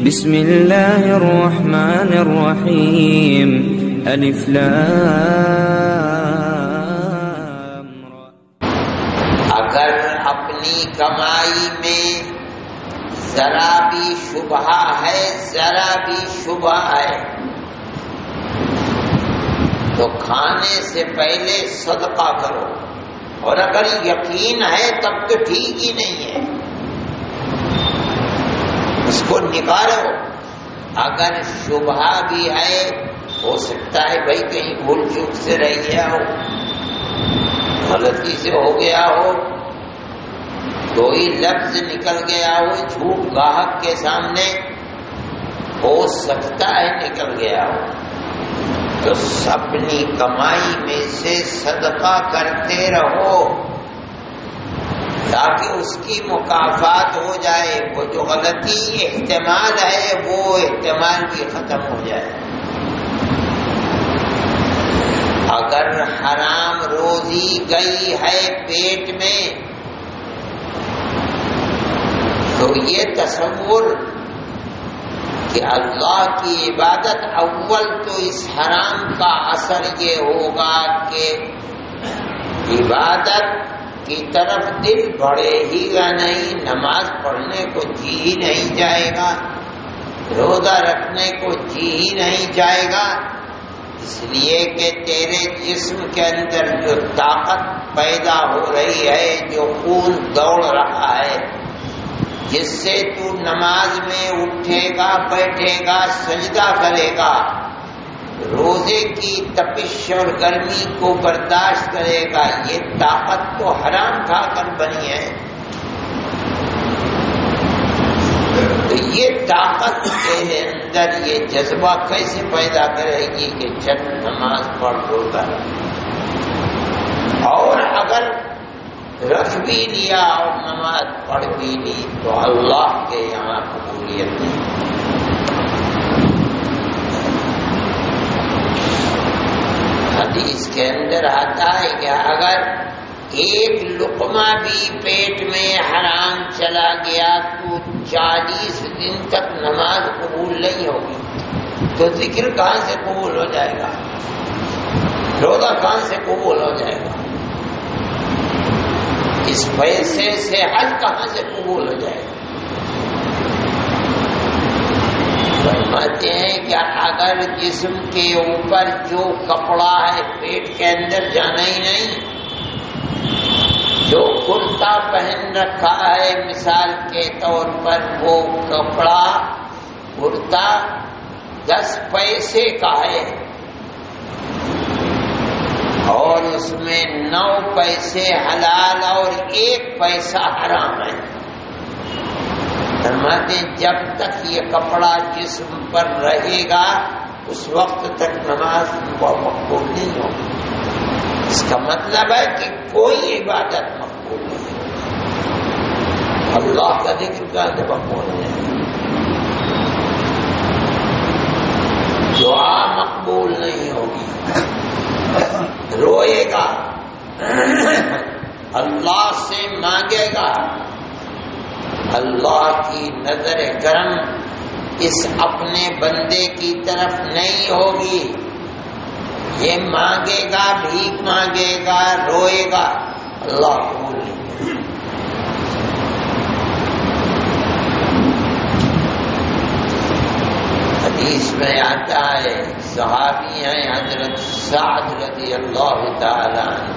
بسم اللہ الرحمن الرحیم الف لام را۔ اگر اپنی کمائی میں ذرا بھی شبہ ہے، ذرا بھی شبہ ہے تو کھانے سے پہلے صدقہ کرو، اور اگر یقین ہے تب تو ٹھیک ہی نہیں ہے، اس کو نکالو۔ اگر شبہ بھی ہے، ہو سکتا ہے بھائی کہیں بھول چوک سے رہ گیا ہو، غلطی سے ہو گیا ہو، کوئی لفظ نکل گیا ہو، جھوٹ گاہک کے سامنے ہو سکتا ہے نکل گیا ہو، تو اپنی کمائی میں سے صدقہ کرتے رہو تاکہ اس کی مکافات ہو جائے، وہ جو غلطی احتمال ہے وہ احتمال بھی ختم ہو جائے۔ اگر حرام روزی گئی ہے پیٹ میں تو یہ تصور کہ اللہ کی عبادت، اول تو اس حرام کا اثر یہ ہوگا کہ عبادت کی طرف دل بڑھے ہی گا نہیں، نماز پڑھنے کو جی ہی نہیں جائے گا، روزہ رکھنے کو جی ہی نہیں جائے گا، اس لیے کہ تیرے جسم کے اندر جو طاقت پیدا ہو رہی ہے، جو خون دوڑ رہا ہے، جس سے تو نماز میں اٹھے گا، بیٹھے گا، سجدہ کرے گا، روزے کی تپش اور گرمی کو برداشت کرے گا، یہ طاقت تو حرام کھا کر بنی ہے۔ تو یہ طاقت تیرے اندر یہ جذبہ کیسے پیدا کرے گی کہ چل نماز پڑھ روزہ، اور اگر رکھ بھی لیا اور نماز پڑھ بھی لی تو اللہ کے یہاں قبولیت نہیں۔ حدیث کے اندر آتا ہے کہ اگر ایک لقمہ بھی پیٹ میں حرام چلا گیا تو 40 دن تک نماز قبول نہیں ہوگی، تو ذکر کہاں سے قبول ہو جائے گا، روزہ کہاں سے قبول ہو جائے گا، اس پیسے سے حج کہاں سے قبول ہو جائے گا۔ فرماتے ہیں کہ اگر جسم کے اوپر جو کپڑا ہے پیٹ کے اندر جانا ہی نہیں، جو کرتا پہن رکھا ہے مثال کے طور پر، وہ کپڑا کرتا 10 پیسے کا ہے اور اس میں 9 پیسے حلال اور 1 پیسہ حرام ہے، فرماتے ہیں جب تک یہ کپڑا جسم پر رہے گا اس وقت تک نماز مقبول نہیں ہوگی۔ اس کا مطلب ہے کہ کوئی عبادت مقبول نہیں ہے، اللہ کا ذکر کا مقبول نہیں، دعا مقبول نہیں ہوگی، روئے گا، اللہ سے مانگے گا، اللہ کی نظر کرم اس اپنے بندے کی طرف نہیں ہوگی، یہ مانگے گا، بھیک مانگے گا، روئے گا، اللہ قبول نہیں۔ حدیث میں آتا ہے، صحابی ہیں حضرت سعد رضی اللہ تعالی عنہ،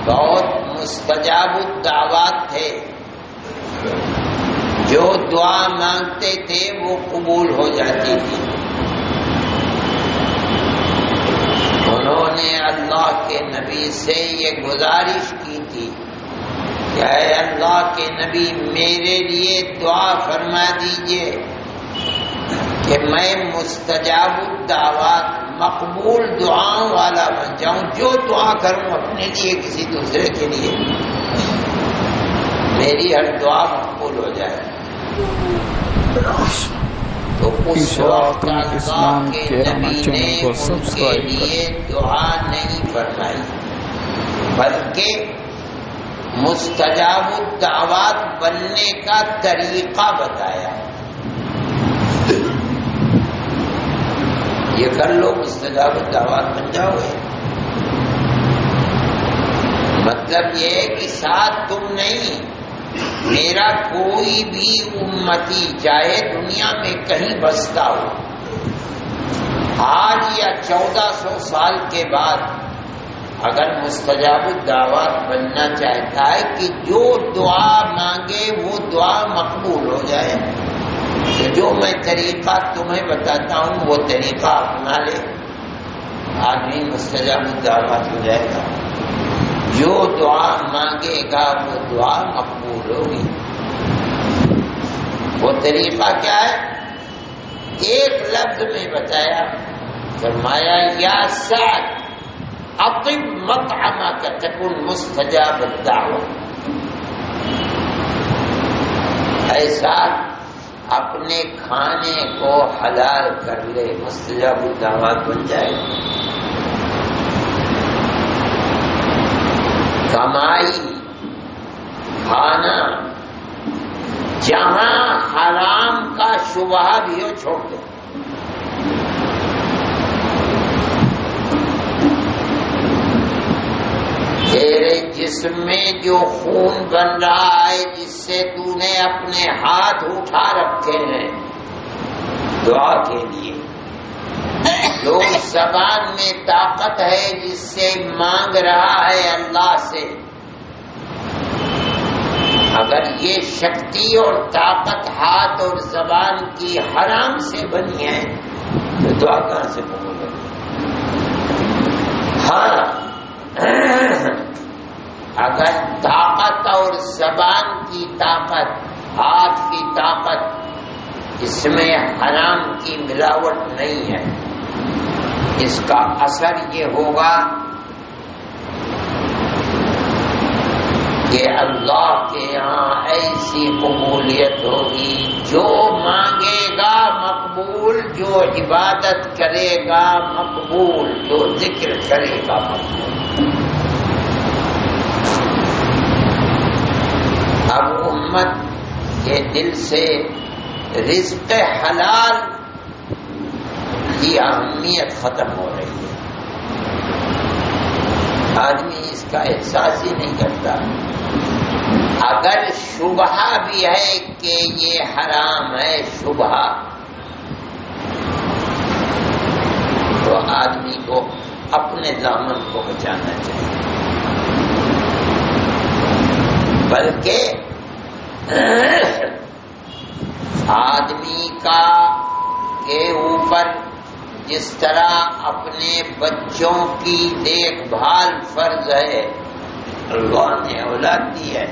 بہت مستجاب الدعوات تھے، جو دعا مانگتے تھے وہ قبول ہو جاتی تھی۔ انہوں نے اللہ کے نبی سے یہ گزارش کی تھی کہ اے اللہ کے نبی میرے لیے دعا فرما دیجئے کہ میں مستجاب الدعوات، مقبول دعاؤں والا بن جاؤں، جو دعا کروں اپنے لیے کسی دوسرے کے لیے میری ہر دعا مقبول ہو جائے۔ تو اس وقت اللہ کے نبی نے ان کے لیے دعا نہیں فرمائی بلکہ مستجاب الدعوات بننے کا طریقہ بتایا۔ یہ کر لو مستجاب الدعوات بن جاؤ گے۔ مطلب یہ ہے کہ ساتھ تم نہیں، میرا کوئی بھی امتی چاہے دنیا میں کہیں بستا ہو، آج یا 1400 سال کے بعد اگر مستجاب الدعوات بننا چاہتا ہے کہ جو دعا مانگے وہ دعا مقبول ہو جائے، تو جو میں طریقہ تمہیں بتاتا ہوں وہ طریقہ اپنا لے، آدمی مستجاب الدعوات ہو جائے گا۔ جو دعا مانگے گا وہ دعا مقبول ہوگی۔ وہ طریقہ کیا ہے؟ ایک لفظ میں بتایا، فرمایا یا سعد اطب مطعمک تکن مستجاب الدعوت، اے سعد اپنے کھانے کو حلال کر لے، مستجاب الدعوات بن جائے گا۔ کمائی کھانا جہاں حرام کا شبہ بھی ہو چھوڑ دو، تیرے جسم میں جو خون بن رہا ہے جس سے تو نے اپنے ہاتھ اٹھا رکھے ہیں دعا کے لیے، جو زبان میں طاقت ہے جس سے مانگ رہا ہے اللہ سے، اگر یہ شکتی اور طاقت ہاتھ اور زبان کی حرام سے بنی ہے تو دعا کہاں سے قبول ہوگی؟ ہاں اگر طاقت اور زبان کی طاقت، ہاتھ کی طاقت، اس میں حرام کی ملاوٹ نہیں ہے، اس کا اثر یہ ہوگا کہ اللہ کے یہاں ایسی قبولیت ہوگی، جو مانگے گا مقبول، جو عبادت کرے گا مقبول، جو ذکر کرے گا مقبول۔ اب امت کے دل سے رزق حلال کی اہمیت ختم ہو رہی ہے، آدمی اس کا احساس ہی نہیں کرتا۔ اگر شبہ بھی ہے کہ یہ حرام ہے، شبہ، تو آدمی کو اپنے دامن کو بچانا چاہیے، بلکہ آدمی کا کے اوپر جس طرح اپنے بچوں کی دیکھ بھال فرض ہے، اللہ نے اولاد دی ہے،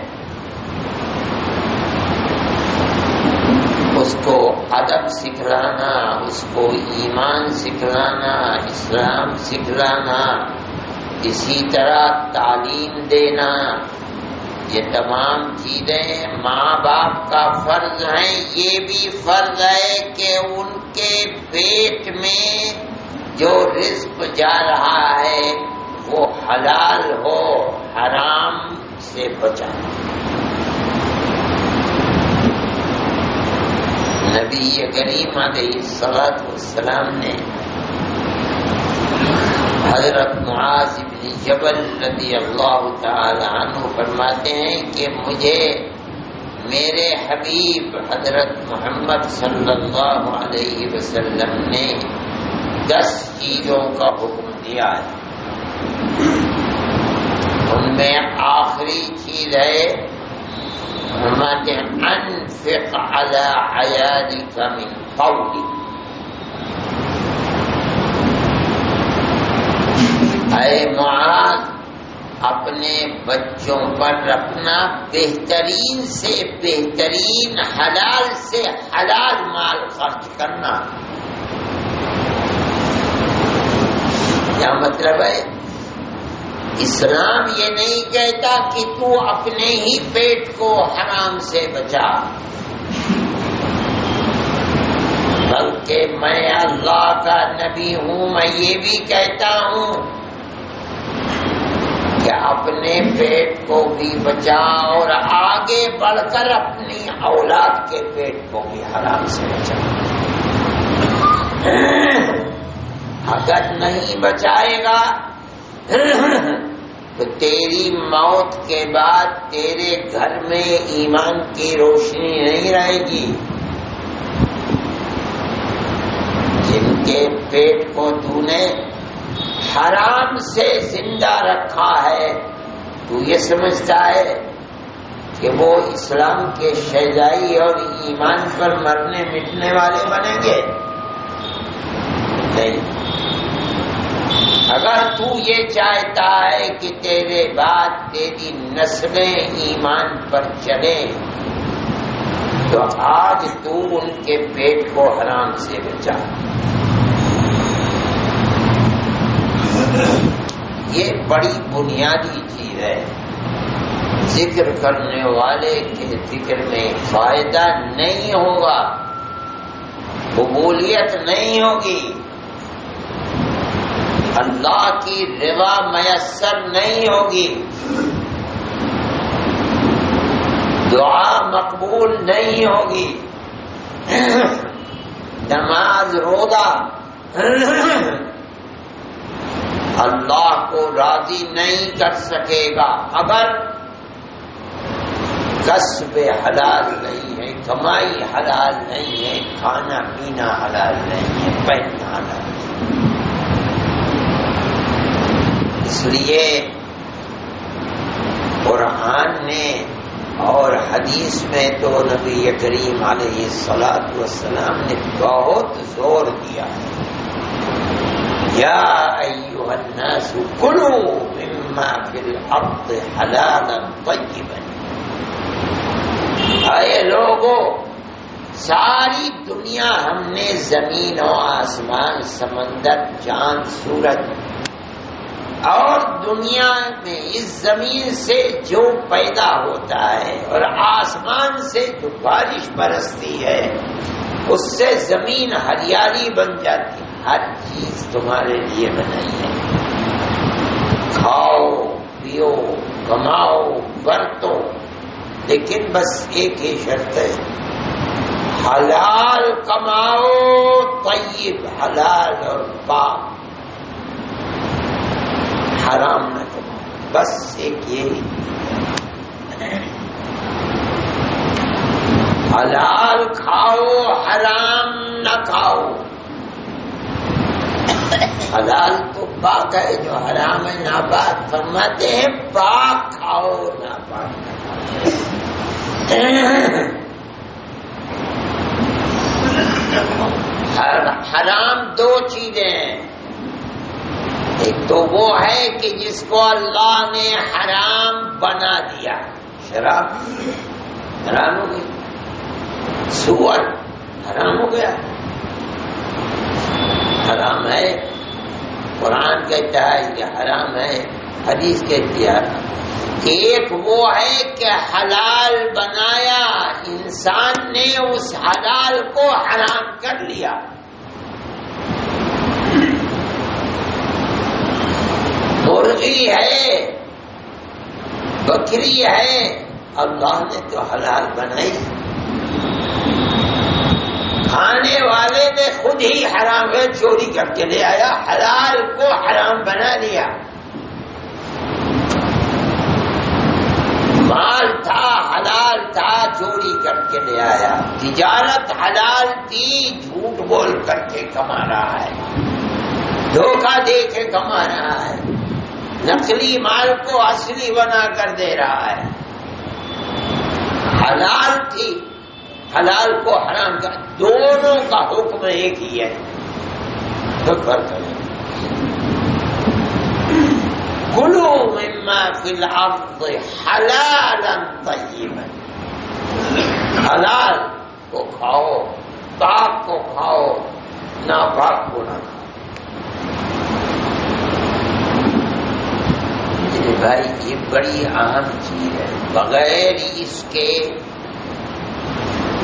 اس کو ادب سکھلانا، اس کو ایمان سکھلانا، اسلام سکھلانا، اسی طرح تعلیم دینا، یہ تمام چیزیں ماں باپ کا فرض ہیں۔ یہ بھی فرض ہے کہ ان کے پیٹ میں جو رزق جا رہا ہے وہ حلال ہو، حرام سے بچا۔ نبی کریم علیہ الصلوۃ والسلام نے حضرت معاذ بن جبل رضی اللہ تعالی عنہ فرماتے ہیں کہ مجھے میرے حبیب حضرت محمد صلی اللہ علیہ وسلم نے 10 چیزوں کا حکم دیا ہے، ان میں آخری چیز ہے، فرماتے ہیں انفق علی عیالک من قولک، اے معاذ اپنے بچوں پر اپنا بہترین سے بہترین حلال سے حلال مال خرچ کرنا۔ کیا مطلب ہے؟ اسلام یہ نہیں کہتا کہ تو اپنے ہی پیٹ کو حرام سے بچا، بلکہ میں اللہ کا نبی ہوں، میں یہ بھی کہتا ہوں کہ اپنے پیٹ کو بھی بچا اور آگے بڑھ کر اپنی اولاد کے پیٹ کو بھی حرام سے بچا۔ اگر نہیں بچائے گا تو تیری موت کے بعد تیرے گھر میں ایمان کی روشنی نہیں رہے گی. جن کے پیٹ کو تو نے حرام سے زندہ رکھا ہے، تو یہ سمجھتا ہے کہ وہ اسلام کے شہزائی اور ایمان پر مرنے مٹنے والے بنیں گے؟ نہیں. اگر تو یہ چاہتا ہے کہ تیرے بعد تیری نسلیں ایمان پر چلیں تو آج تو ان کے پیٹ کو حرام سے بچا. یہ بڑی بنیادی چیز ہے. ذکر کرنے والے کے ذکر میں فائدہ نہیں ہوگا، قبولیت نہیں ہوگی، اللہ کی رضا میسر نہیں ہوگی، دعا مقبول نہیں ہوگی، نماز روزہ اللہ کو راضی نہیں کر سکے گا اگر کسب حلال نہیں ہے، کمائی حلال نہیں ہے، کھانا پینا حلال نہیں ہے، پہننا حلال نہیں ہے. اس لیے قرآن نے اور حدیث میں تو نبی کریم علیہ الصلاۃ والسلام نے بہت زور دیا ہے. یا ایھا الناس کلوا مما فی الارض حلالا طیبا. اے لوگو، ساری دنیا ہم نے زمین و آسمان، سمندر، چاند، سورج اور دنیا میں اس زمین سے جو پیدا ہوتا ہے اور آسمان سے جو بارش برستی ہے اس سے زمین ہریالی بن جاتی ہے. ہر چیز تمہارے لیے بنائی ہے. کھاؤ پیو کماؤ برتو، لیکن بس ایک ہی شرط ہے، حلال کماؤ، طیب حلال اور پاک، حرام نہ کماؤ. بس ایک یہی، حلال کھاؤ حرام نہ کھاؤ. حلال تو پاک ہے، جو حرام ہے ناپاک. فرماتے ہیں پاک کھاؤ ناپاک نہ کھاؤ. حرام دو چیزیں ہیں. ایک تو وہ ہے کہ جس کو اللہ نے حرام بنا دیا، شراب حرام ہو گئی، سور حرام ہو گیا، حرام ہے. قرآن کہتا ہے یہ حرام ہے، حدیث کہتی ہے. ایک وہ ہے کہ حلال بنایا انسان نے، اس حلال کو حرام کر لیا. مرغی ہے، بکری ہے، اللہ نے تو حلال بنائی، کھانے والے نے خود ہی حرام ہے چوری کر کے لے آیا، حلال کو حرام بنا لیا. مال تھا حلال تھا، چوری کر کے لے آیا. تجارت حلال تھی، جھوٹ بول کر کے کما رہا ہے، دھوکہ دے کے کما رہا ہے، نقلی مال کو اصلی بنا کر دے رہا ہے. حلال تھی، حلال کو حرام کر، دونوں کا حکم ایک ہی ہے. فرق ہے. کلوا مما فی الارض حلالا طیبا. حلال کو کھاؤ، پاک کو کھاؤ، ناپاک کو نہ کھاؤ. بھائی یہ بڑی اہم چیز ہے. بغیر اس کے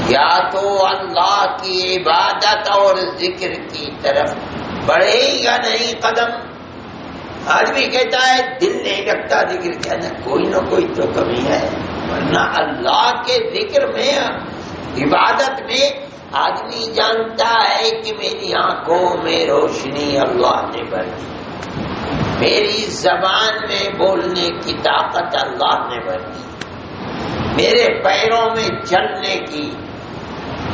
یا تو اللہ کی عبادت اور ذکر کی طرف بڑھے گا نہیں قدم. آدمی کہتا ہے دل نہیں لگتا ذکر کے اندر، کوئی نہ کوئی تو کمی ہے. ورنہ اللہ کے ذکر میں، عبادت میں آدمی جانتا ہے کہ میری آنکھوں میں روشنی اللہ نے بھر دی، میری زبان میں بولنے کی طاقت اللہ نے بھر دی، میرے پیروں میں چلنے کی،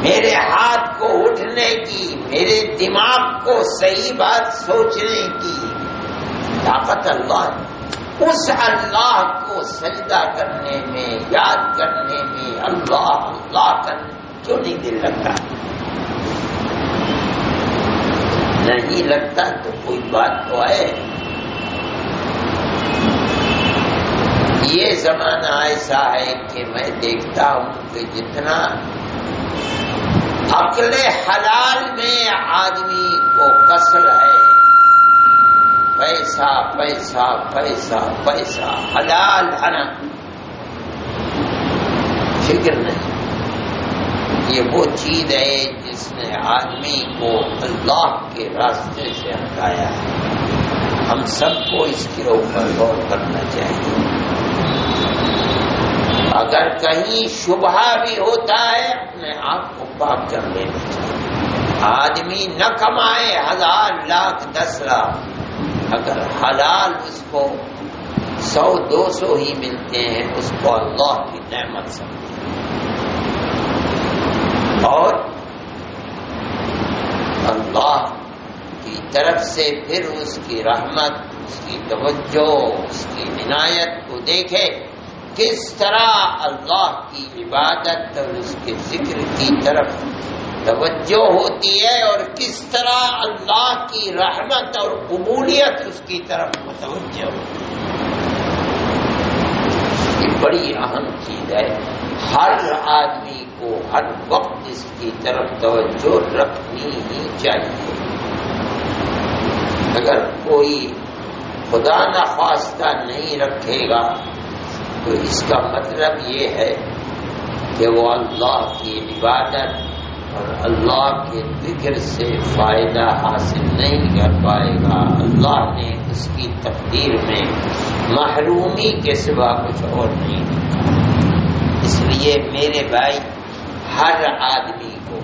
میرے ہاتھ کو اٹھنے کی، میرے دماغ کو صحیح بات سوچنے کی طاقت اللہ نے۔ اس اللہ کو سجدہ کرنے میں، یاد کرنے میں، اللہ اللہ کرنے کیوں نہیں دل لگتا؟ نہیں لگتا تو کوئی بات تو ہے۔ یہ زمانہ ایسا ہے کہ میں دیکھتا ہوں کہ جتنا عقل حلال میں آدمی کو کسل ہے، پیسہ پیسہ پیسہ پیسہ، حلال حرام، فکر نہیں۔ یہ وہ چیز ہے جس نے آدمی کو اللہ کے راستے سے ہٹایا ہے۔ ہم سب کو اس گروہ پر غور کرنا چاہیے۔ اگر کہیں شبہ بھی ہوتا ہے اپنے آپ کو پاک کر لینا چاہیے۔ آدمی نہ کمائے 1000 لاکھ 10 لاکھ، اگر حلال اس کو 100 200 ہی ملتے ہیں، اس کو اللہ کی نعمت سمجھے، اور اللہ کی طرف سے پھر اس کی رحمت، اس کی توجہ، اس کی عنایت کو دیکھے، کس طرح اللہ کی عبادت اور اس کے ذکر کی طرف توجہ ہوتی ہے، اور کس طرح اللہ کی رحمت اور قبولیت اس کی طرف متوجہ ہوتی ہے۔ یہ بڑی اہم چیز ہے، ہر آدمی کو ہر وقت اس کی طرف توجہ رکھنی ہی چاہیے۔ اگر کوئی خدا نخواستہ نہیں رکھے گا تو اس کا مطلب یہ ہے کہ وہ اللہ کی عبادت اور اللہ کے ذکر سے فائدہ حاصل نہیں کر پائے گا۔ اللہ نے اس کی تقدیر میں محرومی کے سوا کچھ اور نہیں لکھا۔ اس لیے میرے بھائی، ہر آدمی کو،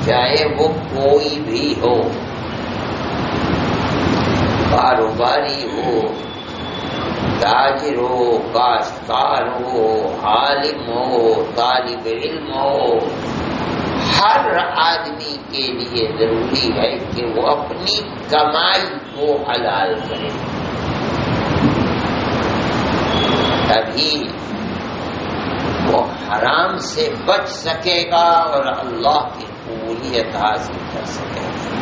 چاہے وہ کوئی بھی ہو، کاروباری ہو، تاجر ہو، کاشتکار ہو، عالم ہو، طالب علم ہو، ہر آدمی کے لیے ضروری ہے کہ وہ اپنی کمائی کو حلال کرے، تبھی وہ حرام سے بچ سکے گا اور اللہ کی قبولیت حاصل کر سکے گا۔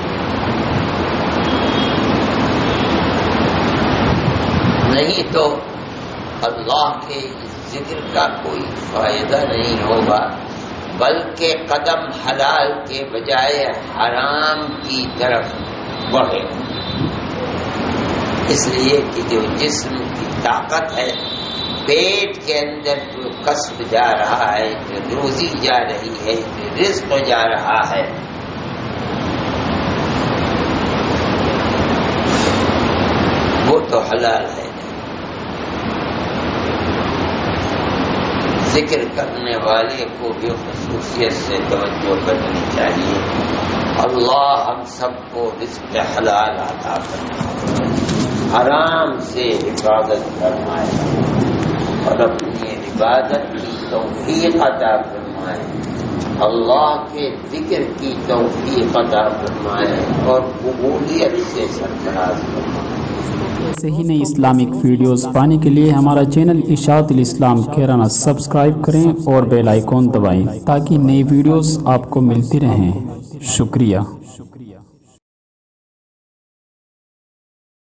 نہیں تو اللہ کے ذکر کا کوئی فائدہ نہیں ہوگا، بلکہ قدم حلال کے بجائے حرام کی طرف بڑھے۔ اس لیے کہ جو جسم کی طاقت ہے، پیٹ کے اندر جو کسب جا رہا ہے، جو روزی جا رہی ہے، جو رزق جا رہا ہے، وہ تو حلال ہے۔ ذکر کرنے والے کو بھی خصوصیت سے توجہ کرنی چاہیے۔ اللہ ہم سب کو رزق حلال عطا فرمائے، حرام سے حفاظت فرمائے، اور اپنی عبادت کی توفیق عطا فرمائے، اللہ کے ذکر کی توفیق عطا فرمائے، اور قبولیت سے سرفراز فرمائے۔ ایسے ہی نئی اسلامک ویڈیوز پانے کے لیے ہمارا چینل اشاعت الاسلام کیرانہ سبسکرائب کریں اور بیل آئیکن دبائیں تاکہ نئی ویڈیوز آپ کو ملتی رہیں۔ شکریہ۔